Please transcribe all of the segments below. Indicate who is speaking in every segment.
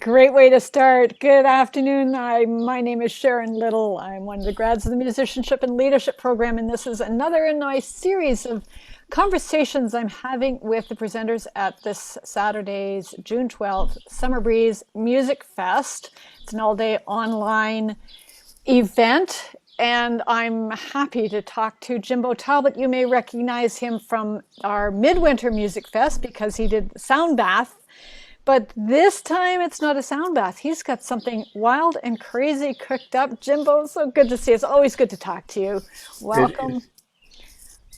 Speaker 1: Great way to start. Good afternoon. My name is Sharon Little. I'm one of the grads of the Musicianship and Leadership Program, and this is another in my series of conversations I'm having with the presenters at this Saturday's June 12th SummerBreeze MusicFest. It's an all-day online event, and I'm happy to talk to Jimbo Talbot. You may recognize him from our Midwinter Music Fest because he did Sound Bath. But this time it's not a sound bath. He's got something wild and crazy cooked up. Jimbo, so good to see you. It's always good to talk to you. Welcome.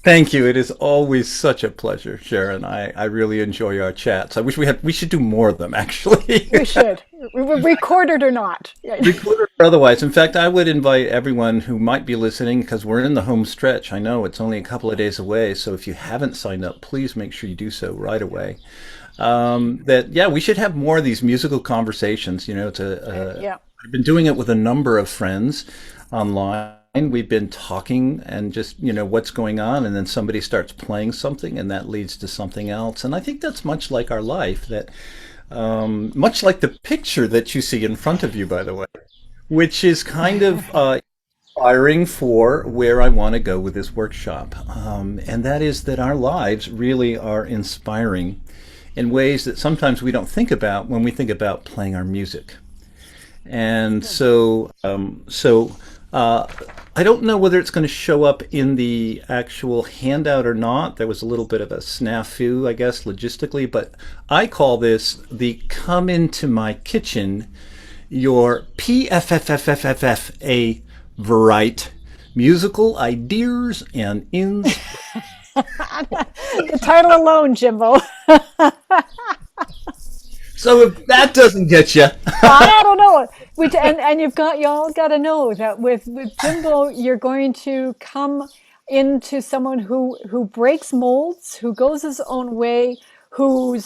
Speaker 2: Thank you. It is always such a pleasure, Sharon. I really enjoy our chats. I wish we should do more of them, actually.
Speaker 1: We should. Recorded or not.
Speaker 2: Recorded or otherwise. In fact, I would invite everyone who might be listening, because we're in the home stretch. I know it's only a couple of days away. So if you haven't signed up, please make sure you do so right away. We should have more of these musical conversations. You know, I've been doing it with a number of friends online. We've been talking and just, what's going on, and then somebody starts playing something and that leads to something else. And I think that's much like our life, that much like the picture that you see in front of you, by the way, which is kind of inspiring for where I want to go with this workshop. And that is that our lives really are inspiring in ways that sometimes we don't think about when we think about playing our music. And so I don't know whether it's going to show up in the actual handout or not. There was a little bit of a snafu, I guess, logistically, but I call this the Come Into My Kitchen, your PFFFFFA variety, musical ideas and
Speaker 1: The title alone, Jimbo.
Speaker 2: So if that doesn't get you,
Speaker 1: I don't know. And you all got to know that with Jimbo, you're going to come into someone who breaks molds, who goes his own way, who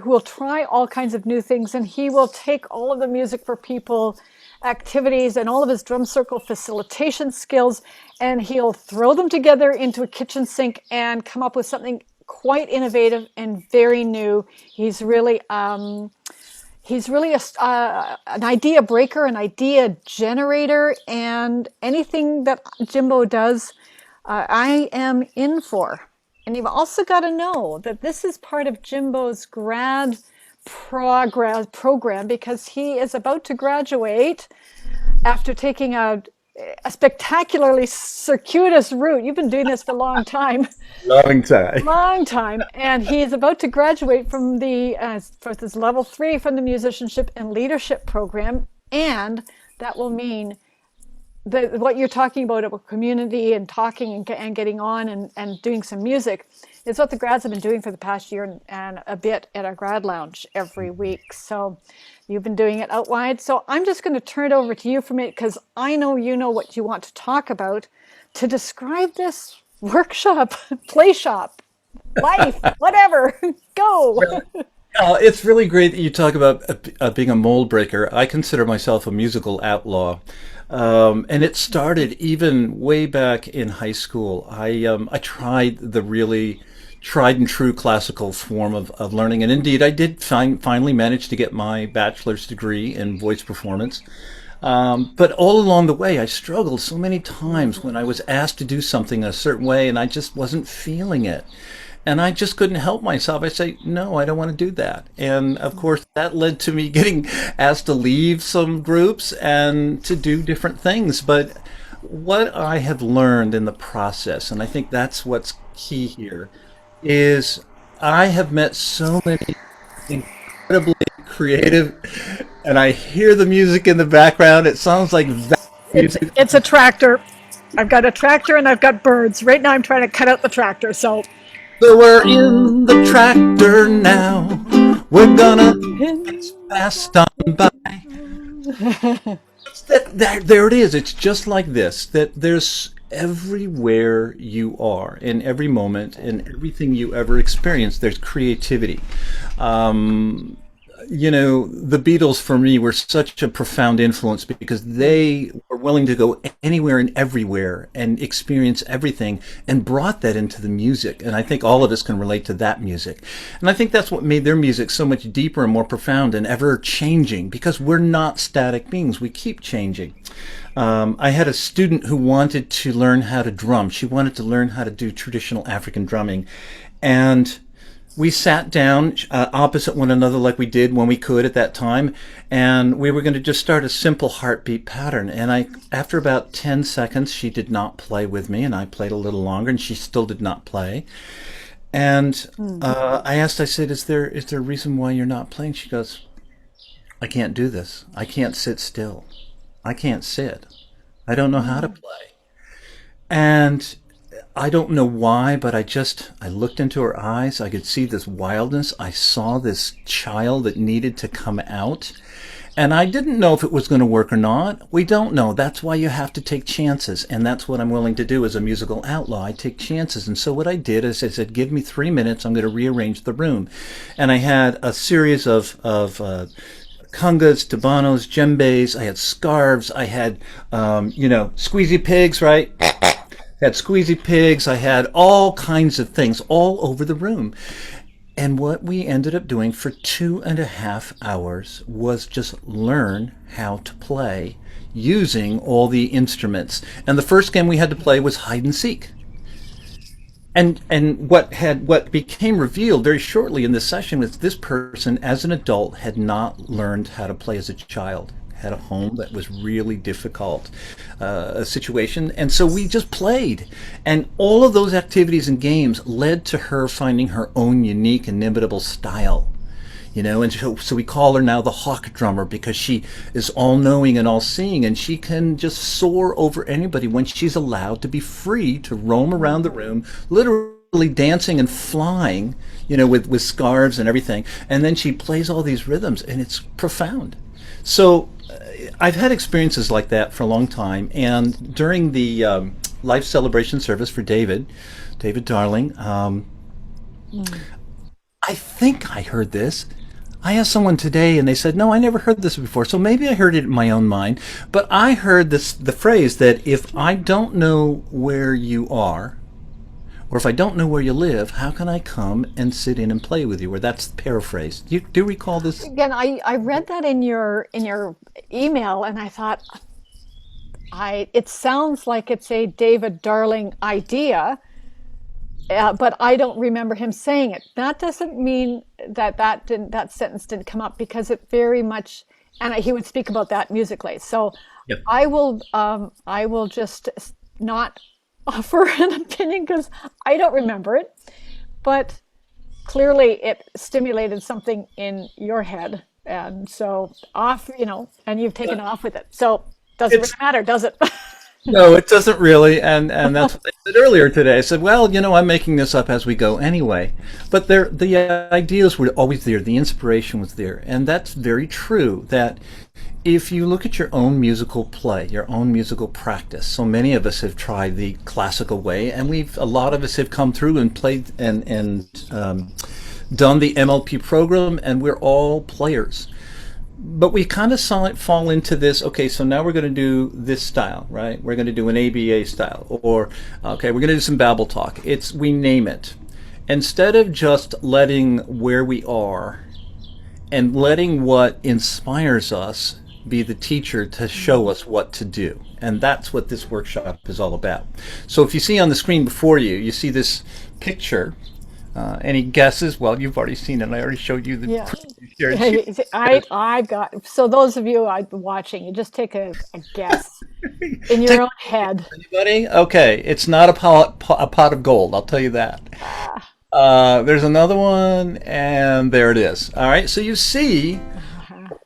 Speaker 1: will try all kinds of new things, and he will take all of the music for people activities and all of his drum circle facilitation skills, and he'll throw them together into a kitchen sink and come up with something quite innovative and very new. He's really an idea breaker, an idea generator, and anything that Jimbo does, I am in for. And you've also got to know that this is part of Jimbo's grad program, because he is about to graduate after taking a spectacularly circuitous route. You've been doing this for a long time. Long time. And he is about to graduate from for this level 3 from the Musicianship and Leadership Program. And that will mean that what you're talking about community and talking and getting on and doing some music is what the grads have been doing for the past year and a bit at our grad lounge every week. So you've been doing it out wide. So I'm just going to turn it over to you for a minute, because I know you know what you want to talk about, to describe this workshop, play shop, life, whatever. Go.
Speaker 2: It's really great that you talk about being a mold breaker. I consider myself a musical outlaw. And it started even way back in high school. I tried the really tried and true classical form of learning. And indeed, I did finally manage to get my bachelor's degree in voice performance. But all along the way, I struggled so many times when I was asked to do something a certain way and I just wasn't feeling it. And I just couldn't help myself. I say, no, I don't want to do that. And of course, that led to me getting asked to leave some groups and to do different things. But what I have learned in the process, and I think that's what's key here, is I have met so many incredibly creative, and I hear the music in the background. It sounds like that music.
Speaker 1: It's a tractor. I've got a tractor and I've got birds. Right now I'm trying to cut out the tractor, so
Speaker 2: we're in the tractor now. We're gonna fast on by. There it is. It's just like this. That there's everywhere you are, in every moment, in everything you ever experience, there's creativity. The Beatles for me were such a profound influence because they were willing to go anywhere and everywhere and experience everything, and brought that into the music. And I think all of us can relate to that music. And I think that's what made their music so much deeper and more profound and ever changing, because we're not static beings. We keep changing. I had a student who wanted to learn how to drum. She wanted to learn how to do traditional African drumming. And we sat down opposite one another like we did when we could at that time, and we were going to just start a simple heartbeat pattern. And after about 10 seconds, she did not play with me, and I played a little longer, and she still did not play. And I said, is there a reason why you're not playing? She goes, I can't do this. I can't sit still. I can't sit. I don't know how to play. And I don't know why, but I looked into her eyes. I could see this wildness. I saw this child that needed to come out. And I didn't know if it was going to work or not. We don't know. That's why you have to take chances. And that's what I'm willing to do as a musical outlaw. I take chances. And so what I did is I said, give me 3 minutes. I'm going to rearrange the room. And I had a series of congas, tabanos, djembes. I had scarves. I had, squeezy pigs, right? Had squeezy pigs. I had all kinds of things all over the room. And what we ended up doing for 2.5 hours was just learn how to play using all the instruments. And the first game we had to play was hide and seek. And what became revealed very shortly in this session was this person, as an adult, had not learned how to play as a child. Had a home that was really difficult, a situation, and so we just played. And all of those activities and games led to her finding her own unique, inimitable style. And so we call her now the hawk drummer, because she is all-knowing and all-seeing, and she can just soar over anybody when she's allowed to be free to roam around the room, literally dancing and flying, with scarves and everything. And then she plays all these rhythms, and it's profound. So I've had experiences like that for a long time. And during the life celebration service for David Darling, I think I heard this. I asked someone today and they said, no, I never heard this before. So maybe I heard it in my own mind. But I heard the phrase that if I don't know where you are, or if I don't know where you live, how can I come and sit in and play with you? Or that's paraphrased. Do you recall this?
Speaker 1: Again, I read that in your email, and I thought, it sounds like it's a David Darling idea, but I don't remember him saying it. That doesn't mean that sentence didn't come up, because it very much, and he would speak about that musically. So yep. I will just not offer an opinion because I don't remember it, but clearly it stimulated something in your head, and so and you've taken off with it. So doesn't really matter, does it?
Speaker 2: No, it doesn't really, and that's what I said earlier today. I said, well, I'm making this up as we go anyway. But the ideas were always there, the inspiration was there, and that's very true, that if you look at your own musical play, your own musical practice, so many of us have tried the classical way, and a lot of us have come through and played and done the MLP program, and we're all players. But we kind of saw it fall into this, okay, so now we're going to do this style, right? We're going to do an ABA style, or, okay, we're going to do some Babble talk. We name it. Instead of just letting where we are and letting what inspires us be the teacher to show us what to do. And that's what this workshop is all about. So if you see on the screen before you, you see this picture. Any guesses? Well, you've already seen it. I already showed you the.
Speaker 1: Yeah. I've got. So those of you watching, you just take a guess in your own head.
Speaker 2: Anybody? Okay, it's not a pot of gold. I'll tell you that. There's another one, and there it is. All right. So you see,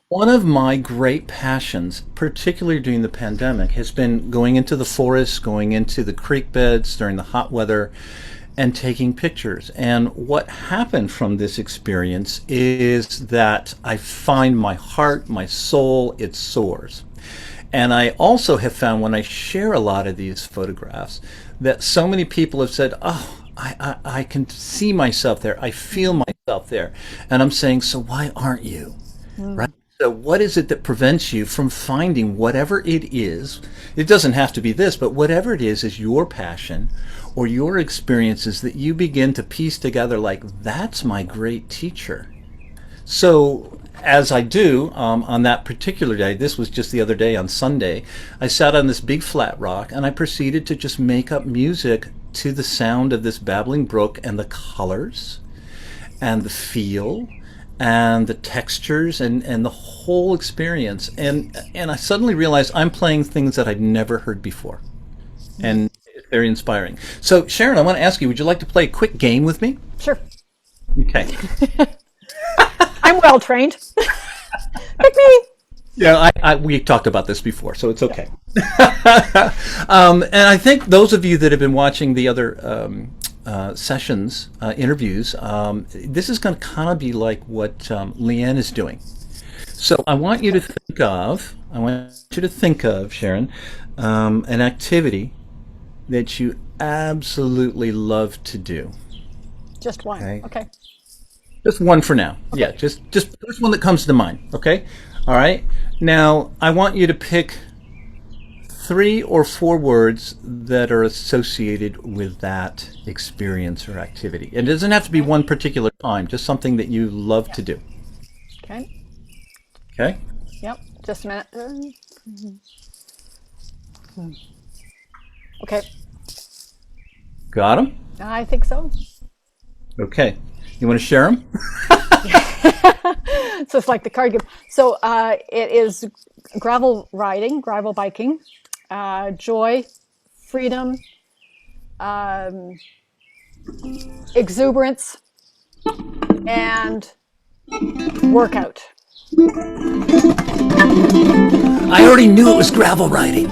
Speaker 2: one of my great passions, particularly during the pandemic, has been going into the forest, going into the creek beds during the hot weather, and taking pictures. And what happened from this experience is that I find my heart, my soul, it soars. And I also have found when I share a lot of these photographs that so many people have said, oh, I can see myself there. I feel myself there. And I'm saying, so why aren't you? Right? So what is it that prevents you from finding whatever it is? It doesn't have to be this, but whatever it is your passion or your experiences that you begin to piece together like, that's my great teacher. So as I do on that particular day, this was just the other day on Sunday, I sat on this big flat rock and I proceeded to just make up music to the sound of this babbling brook and the colors and the feel and the textures and the whole experience. And I suddenly realized I'm playing things that I'd never heard before. And it's very inspiring. So Sharon, I want to ask you, would you like to play a quick game with me?
Speaker 1: Sure.
Speaker 2: Okay.
Speaker 1: I'm well trained. Pick me.
Speaker 2: Yeah, we talked about this before, so it's okay. And I think those of you that have been watching the other sessions, interviews, this is going to kind of be like what Leanne is doing. So I want you to think of, Sharon, an activity that you absolutely love to do.
Speaker 1: Just one. Okay.
Speaker 2: Just one for now. Okay. Yeah, just first one that comes to mind. Okay. All right. Now I want you to pick 3 or 4 words that are associated with that experience or activity. It doesn't have to be one particular time, just something that you love to do.
Speaker 1: Okay.
Speaker 2: Okay?
Speaker 1: Yep. Just a minute. Okay.
Speaker 2: Got them?
Speaker 1: I think so.
Speaker 2: Okay. You want to share them?
Speaker 1: So it's like the card game. So it is gravel riding, gravel biking, joy, freedom, exuberance, and workout.
Speaker 2: I already knew it was gravel riding.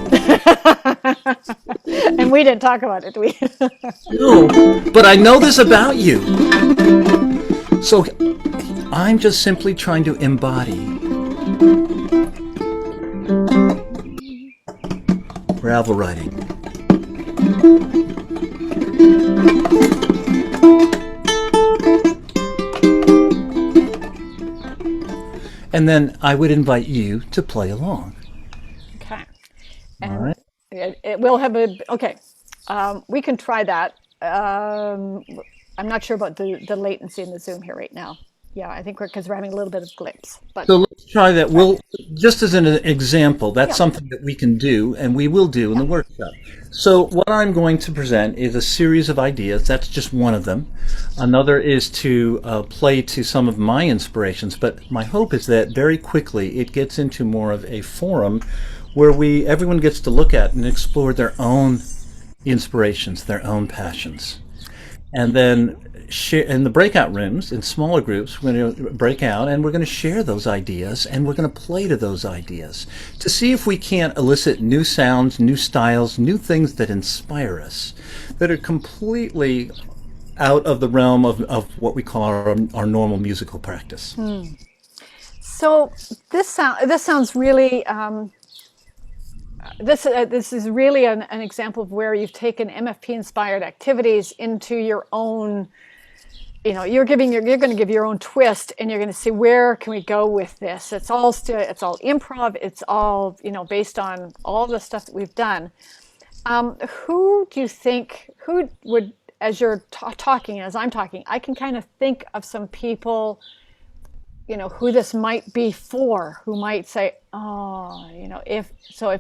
Speaker 1: And we didn't talk about it, we?
Speaker 2: No, but I know this about you. So I'm just simply trying to embody gravel riding. And then I would invite you to play along.
Speaker 1: Okay. And
Speaker 2: all right.
Speaker 1: It will have a, okay. We can try that. I'm not sure about the latency in the Zoom here right now. Yeah, I think because we're having a little bit of glitch. But
Speaker 2: so let's try that. We'll, just as an example, that's something that we can do and we will do in the workshop. So what I'm going to present is a series of ideas. That's just one of them. Another is to play to some of my inspirations, but my hope is that very quickly it gets into more of a forum where everyone gets to look at and explore their own inspirations, their own passions. And then share in the breakout rooms, in smaller groups, we're going to break out and we're going to share those ideas and we're going to play to those ideas to see if we can't elicit new sounds, new styles, new things that inspire us, that are completely out of the realm of what we call our normal musical practice.
Speaker 1: So this sounds really... This is really an example of where you've taken MFP-inspired activities into your own, you're going to give your own twist, and you're going to see where can we go with this. It's all improv. It's all based on all the stuff that we've done. Who do you think would, as you're talking, as I'm talking, I can kind of think of some people, who this might be for, who might say, oh, if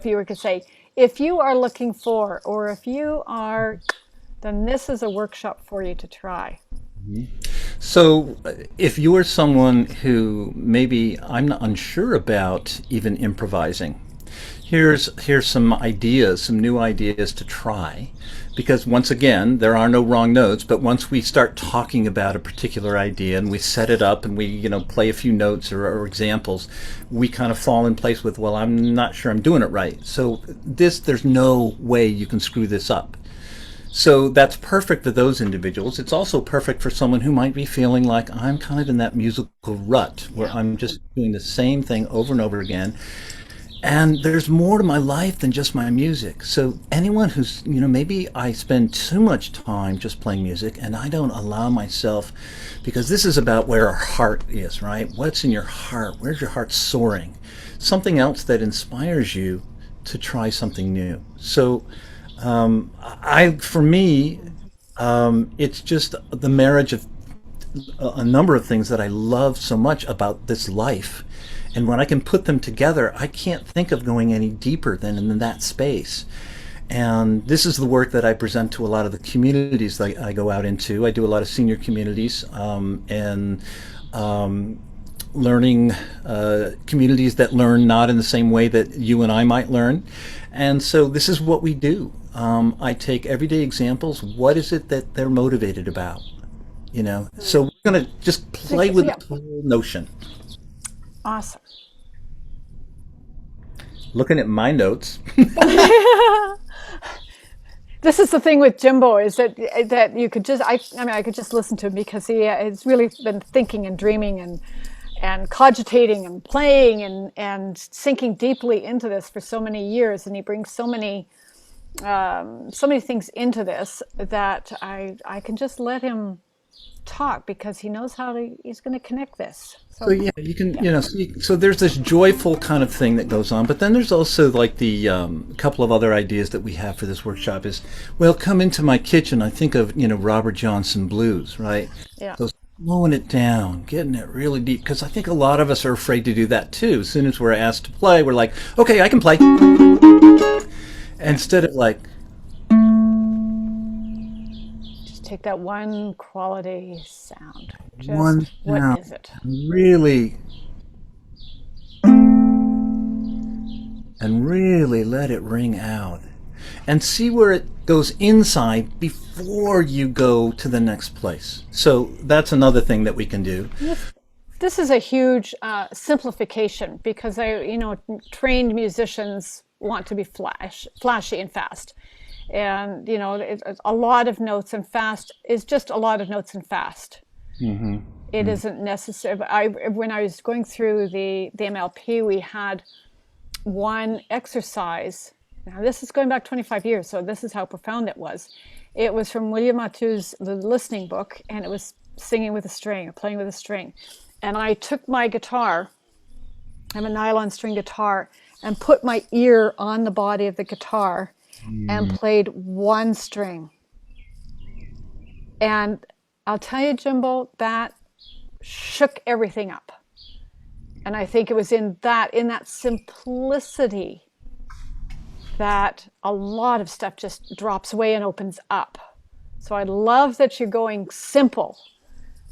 Speaker 1: you were to say, if you are looking for, or if you are, then this is a workshop for you to try.
Speaker 2: So if you are someone who maybe I'm not unsure about even improvising, here's some ideas, some new ideas to try. Because once again, there are no wrong notes, but once we start talking about a particular idea and we set it up and we play a few notes or examples, we kind of fall in place with, well, I'm not sure I'm doing it right. So there's no way you can screw this up. So that's perfect for those individuals. It's also perfect for someone who might be feeling like I'm kind of in that musical rut where I'm just doing the same thing over and over again. And there's more to my life than just my music. So anyone who's, maybe I spend too much time just playing music and I don't allow myself, because this is about where our heart is, right? What's in your heart? Where's your heart soaring? Something else that inspires you to try something new. So for me, it's just the marriage of a number of things that I love so much about this life. And when I can put them together, I can't think of going any deeper than in that space. And this is the work that I present to a lot of the communities that I go out into. I do a lot of senior communities and learning communities that learn not in the same way that you and I might learn. And so this is what we do. I take everyday examples. What is it that they're motivated about? So we're going to just play with the whole notion.
Speaker 1: Awesome.
Speaker 2: Looking at my notes.
Speaker 1: This is the thing with Jimbo, is that you could just, I could just listen to him, because he has really been thinking and dreaming and cogitating and playing and sinking deeply into this for so many years. And he brings so many things into this that I can just let him talk, because he knows he's going to connect this.
Speaker 2: So yeah, you can, so there's this joyful kind of thing that goes on, but then there's also like the couple of other ideas that we have for this workshop is, well, come into my kitchen. I think of, Robert Johnson blues, right?
Speaker 1: Yeah.
Speaker 2: So slowing it down, getting it really deep, because I think a lot of us are afraid to do that too. As soon as we're asked to play, we're like, okay, I can play. Instead of like,
Speaker 1: take that one quality sound.
Speaker 2: What
Speaker 1: is it?
Speaker 2: Really, and really let it ring out. And see where it goes inside before you go to the next place. So that's another thing that we can do.
Speaker 1: This is a huge simplification, because trained musicians want to be flashy and fast. And a lot of notes and fast is just a lot of notes and fast.
Speaker 2: Mm-hmm.
Speaker 1: It isn't necessary. When I was going through the MLP, we had one exercise. Now this is going back 25 years, so this is how profound it was. It was from William Matthew's The Listening Book, and it was singing with a string or playing with a string. And I took my guitar, I have a nylon string guitar, and put my ear on the body of the guitar and played one string. And I'll tell you, Jimbo, that shook everything up. And I think it was in that simplicity that a lot of stuff just drops away and opens up. So I love that you're going simple,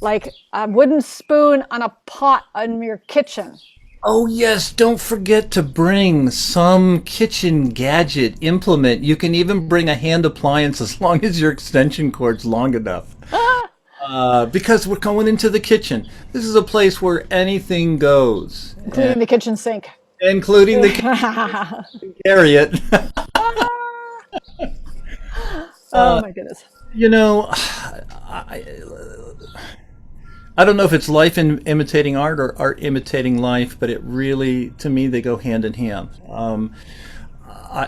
Speaker 1: like a wooden spoon on a pot in your kitchen.
Speaker 2: Oh yes, don't forget to bring some kitchen gadget implement. You can even bring a hand appliance as long as your extension cord's long enough. Because we're going into the kitchen. This is a place where anything goes.
Speaker 1: Including the kitchen sink.
Speaker 2: Including the kitchen sink. Carry it.
Speaker 1: Oh my goodness.
Speaker 2: I don't know if it's life imitating art or art imitating life, but it really, to me, they go hand in hand.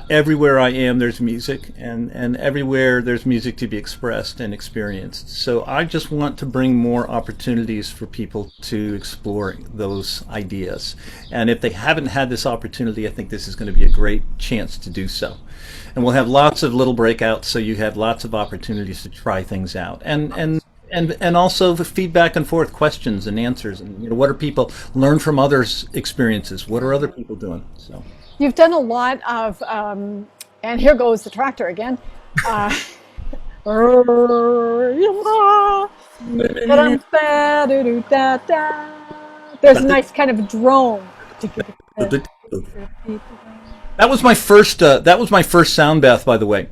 Speaker 2: Everywhere I am, there's music, and everywhere there's music to be expressed and experienced. So I just want to bring more opportunities for people to explore those ideas. And if they haven't had this opportunity, I think this is going to be a great chance to do so. And we'll have lots of little breakouts, so you have lots of opportunities to try things out. And also the feedback and forth, questions and answers, and what are people learn from others' experiences? What are other people doing? So
Speaker 1: you've done a lot of, and here goes the tractor again. There's a nice kind of drone.
Speaker 2: That was my first. That was my first sound bath, by the way,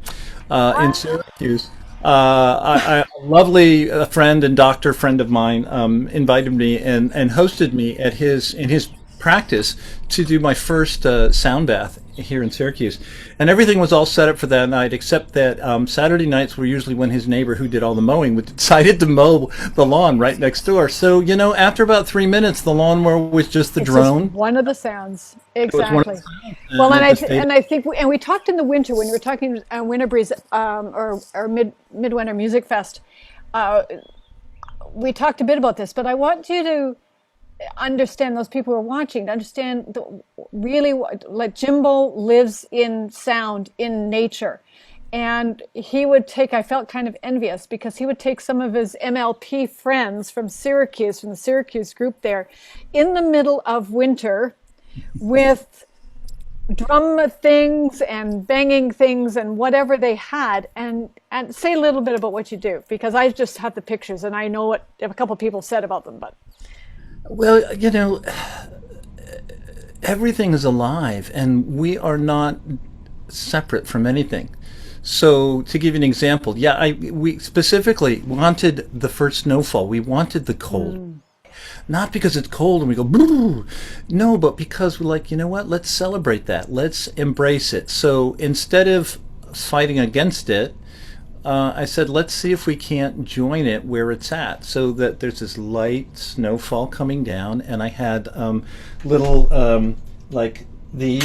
Speaker 2: in Syracuse. A lovely friend and doctor friend of mine invited me and hosted me at his practice to do my first sound bath here in Syracuse. And everything was all set up for that night, except that Saturday nights were usually when his neighbor who did all the mowing decided to mow the lawn right next door. So, after about 3 minutes, the lawnmower was just the drone.
Speaker 1: Just one of the sounds. Exactly. Well, and I think we talked in the winter when we were talking Winter Breeze or Midwinter Music Fest. We talked a bit about this, but I want you to understand, those people who are watching, to understand really like Jimbo lives in sound, in nature. And he would take, I felt kind of envious because he would take some of his MLP friends from Syracuse, from the Syracuse group there, in the middle of winter with drum things and banging things and whatever they had, and say a little bit about what you do, because I just have the pictures and I know what a couple of people said about them. But
Speaker 2: well, everything is alive and we are not separate from anything. So to give you an example, we specifically wanted the first snowfall. We wanted the cold. Not because it's cold and we go, boo. No, but because we're like, you know what, let's celebrate that. Let's embrace it. So instead of fighting against it, I said, let's see if we can't join it where it's at. So that there's this light snowfall coming down, and I had little, like these,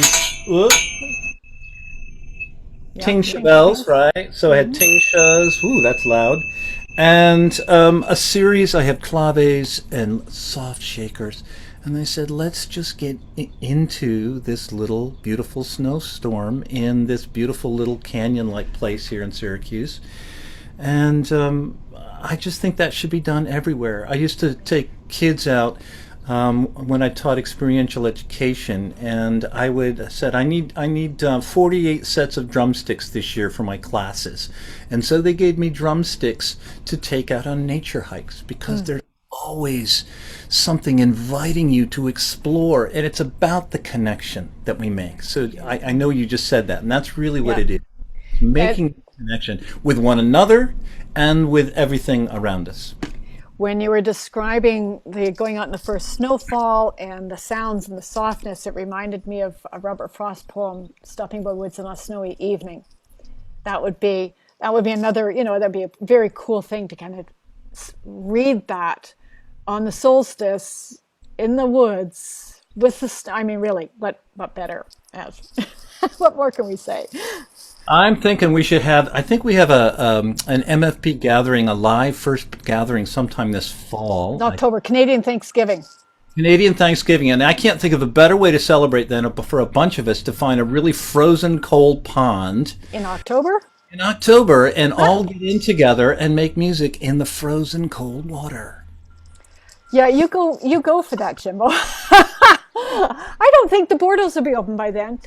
Speaker 2: tingsha bells, right? So I had tingshas, ooh, that's loud. And a series, I have claves and soft shakers. And I said, let's just get into this little beautiful snowstorm in this beautiful little canyon-like place here in Syracuse. And I just think that should be done everywhere. I used to take kids out when I taught experiential education, and I said I need 48 sets of drumsticks this year for my classes, and so they gave me drumsticks to take out on nature hikes, because there's always something inviting you to explore, and it's about the connection that we make. So I know you just said that, and that's really what it is, making a connection with one another and with everything around us.
Speaker 1: When you were describing the going out in the first snowfall and the sounds and the softness, it reminded me of a Robert Frost poem, "Stopping by Woods on a Snowy Evening." That would be another, that'd be a very cool thing to kind of read that on the solstice in the woods with the really, what better? What more can we say?
Speaker 2: I'm thinking we should have, I think we have an MFP gathering, a live first gathering sometime this fall.
Speaker 1: October, Canadian Thanksgiving.
Speaker 2: Canadian Thanksgiving. And I can't think of a better way to celebrate than for a bunch of us to find a really frozen cold pond.
Speaker 1: In October?
Speaker 2: In October, and all get in together and make music in the frozen cold water.
Speaker 1: Yeah, you go for that, Jimbo. I don't think the Bordeaux will be open by then.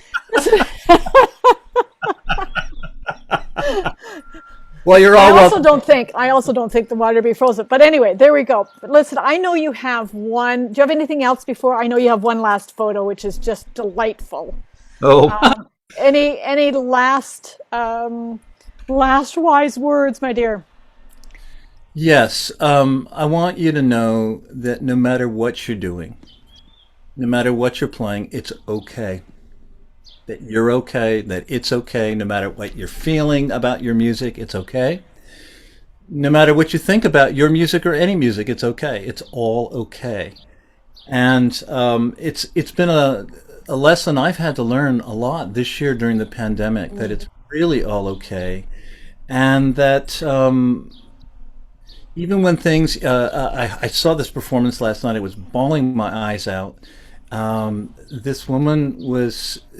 Speaker 2: Well, you're all
Speaker 1: I also don't think the water will be frozen. But anyway, there we go. But listen, I know you have one. Do you have anything else before? I know you have one last photo, which is just delightful.
Speaker 2: Oh.
Speaker 1: Any last wise words, my dear?
Speaker 2: Yes. I want you to know that no matter what you're doing, no matter what you're playing, it's okay. That you're okay, that it's okay, no matter what you're feeling about your music, it's okay. No matter what you think about your music or any music, it's okay. It's all okay. And it's been a lesson I've had to learn a lot this year during the pandemic, that it's really all okay. And that even when things, I saw this performance last night, it was bawling my eyes out. This woman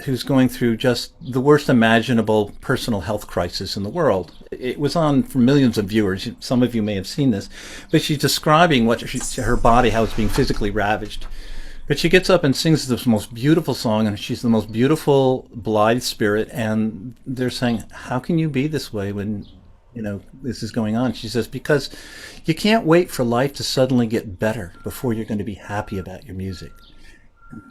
Speaker 2: who's going through just the worst imaginable personal health crisis in the world. It was on for millions of viewers. Some of you may have seen this, but she's describing her body, how it's being physically ravaged. But she gets up and sings this most beautiful song, and she's the most beautiful, blithe spirit. And they're saying, "How can you be this way when, this is going on?" She says, "Because you can't wait for life to suddenly get better before you're going to be happy about your music."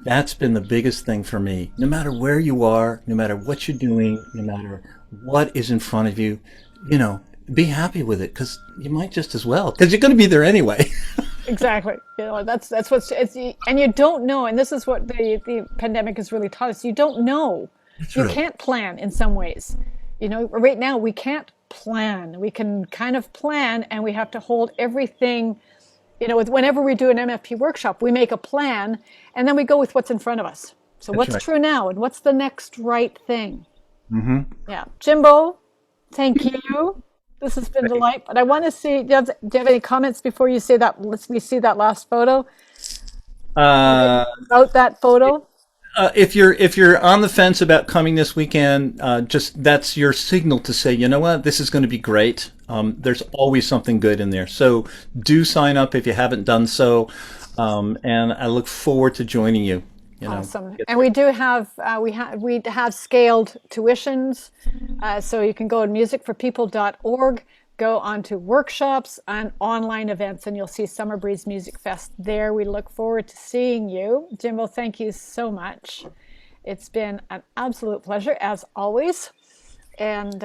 Speaker 2: That's been the biggest thing for me. No matter where you are, no matter what you're doing, no matter what is in front of you, be happy with it, because you might just as well, because you're going to be there anyway.
Speaker 1: Exactly. That's what's it's and you don't know, and this is what the pandemic has really taught us. You don't know.
Speaker 2: That's
Speaker 1: You
Speaker 2: right.
Speaker 1: can't plan in some ways. Right now we can't plan. We can kind of plan, and we have to hold everything. Whenever we do an MFP workshop, we make a plan, and then we go with what's in front of us. So
Speaker 2: That's
Speaker 1: what's
Speaker 2: right.
Speaker 1: true now, and what's the next right thing?
Speaker 2: Mm-hmm.
Speaker 1: Yeah, Jimbo, thank you. This has been a delight. But I want to see. Do you have any comments before you say that? Let's me see that last photo.
Speaker 2: Uh,
Speaker 1: About that photo.
Speaker 2: if you're on the fence about coming this weekend, just that's your signal to say, you know what, this is going to be great. There's always something good in there. So do sign up if you haven't done so, and I look forward to joining you.
Speaker 1: Awesome. And we do have we have scaled tuitions, so you can go to musicforpeople.org, go on to workshops and online events, and you'll see SummerBreeze Music Fest there. We look forward to seeing you. Jimbo, thank you so much. It's been an absolute pleasure as always. And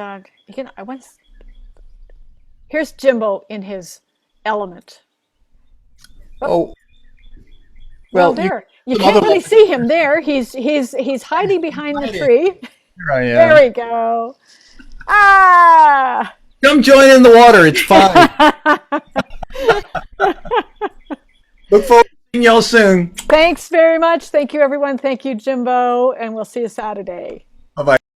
Speaker 1: here's Jimbo in his element.
Speaker 2: Oh,
Speaker 1: Well,
Speaker 2: well,
Speaker 1: there. You can't really see him there. He's hiding behind the tree.
Speaker 2: here I am.
Speaker 1: There we go. Ah!
Speaker 2: Come join in the water. It's fine. Look forward to seeing y'all soon.
Speaker 1: Thanks very much. Thank you, everyone. Thank you, Jimbo. And we'll see you Saturday.